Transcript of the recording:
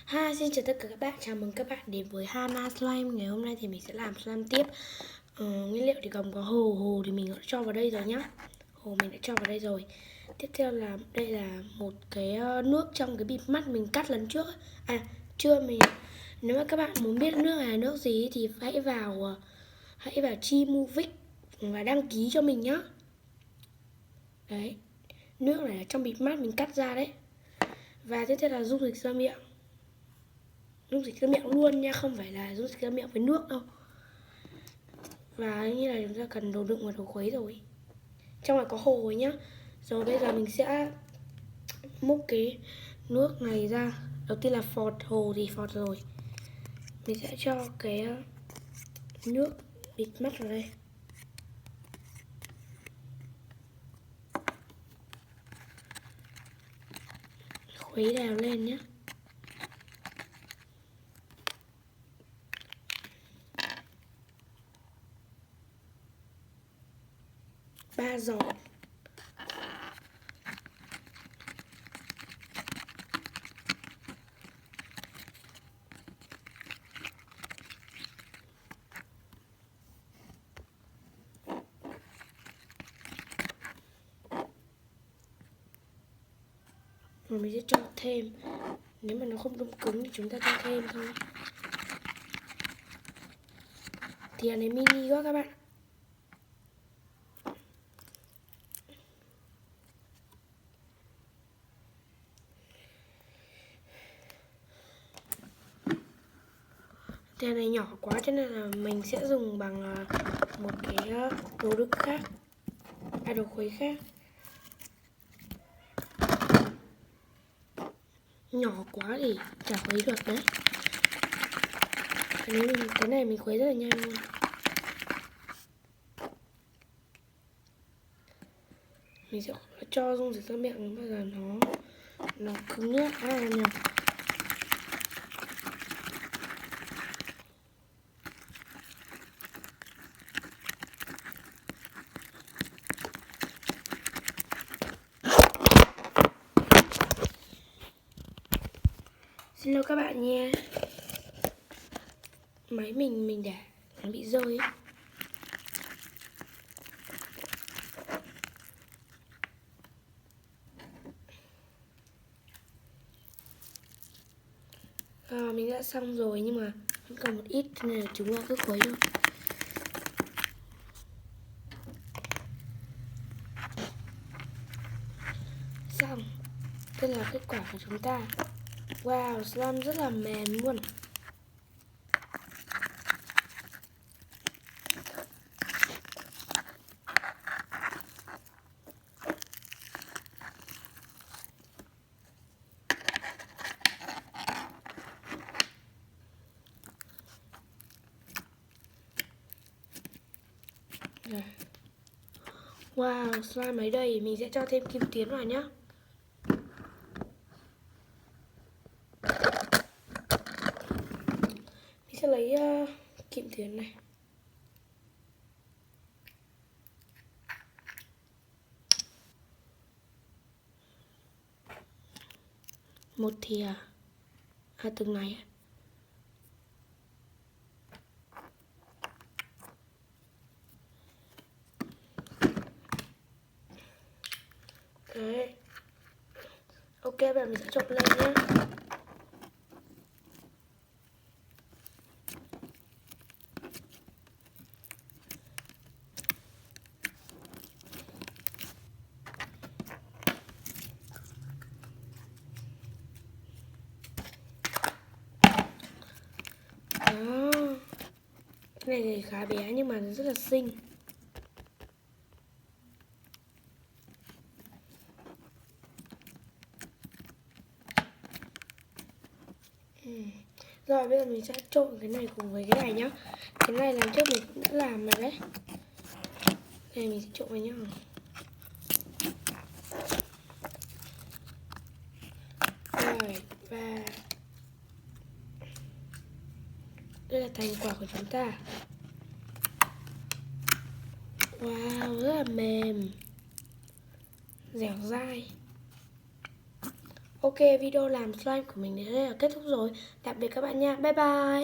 Hi, xin chào tất cả các bạn, chào mừng các bạn đến với Hana Slime. Ngày hôm nay thì mình sẽ làm slime tiếp. Nguyên liệu thì gồm có hồ thì mình đã cho vào đây rồi nhá. Hồ mình đã cho vào đây rồi. Tiếp theo là đây là một cái nước trong cái bịt mắt mình cắt lần trước. Nếu mà các bạn muốn biết nước này là nước gì thì hãy vào Chimuvic và đăng ký cho mình nhá. Đấy, nước này là trong bịt mắt mình cắt ra đấy. Và tiếp theo là dung dịch ra miệng. Dung dịch ra miệng luôn nha, không phải là dung dịch ra miệng với nước đâu. Và như là chúng ta cần đồ đựng và đồ khuấy rồi. Trong này có hồ rồi nhá. Rồi bây giờ mình sẽ múc cái nước này ra. Đầu tiên là phọt, hồ thì phọt rồi. Mình sẽ cho cái nước bịt mắt vào đây. Khuấy đều lên nhé. Ba giọt. Rồi mình sẽ cho thêm. Nếu mà nó không đông cứng thì chúng ta cho thêm thôi. Thìa này mini quá các bạn. Thìa này nhỏ quá cho nên là mình sẽ dùng bằng một cái đồ đựng khác, đồ khuấy khác. Nhỏ quá thì chả khuấy được đấy. Cái này mình khuấy rất là nhanh luôn. Mình sẽ cho dung dịch ra miệng bao giờ nó cứng nước nhỉ. Xin lỗi các bạn nha. Máy mình để nó bị rơi ấy. Mình đã xong rồi nhưng mà vẫn còn một ít nên là chúng ta cứ khuấy thôi. Xong. Đây là kết quả của chúng ta. Wow, slime rất là mềm luôn. Wow, slime ở đây mình sẽ cho thêm kim tuyến vào nhé. Mình sẽ lấy kim tuyến này. Một thìa từng này. Đấy. Ok, bây giờ mình sẽ trộn lên nhé. Đó. Cái này thì khá bé nhưng mà rất là xinh. Rồi bây giờ mình sẽ trộn cái này cùng với cái này nhá. Cái này lần trước mình cũng đã làm rồi đấy. Này mình sẽ trộn với nhau. Rồi và đây là thành quả của chúng ta. Wow, rất là mềm, dẻo dai. Ok, video làm slime của mình đến đây là kết thúc rồi. Tạm biệt các bạn nha. Bye bye.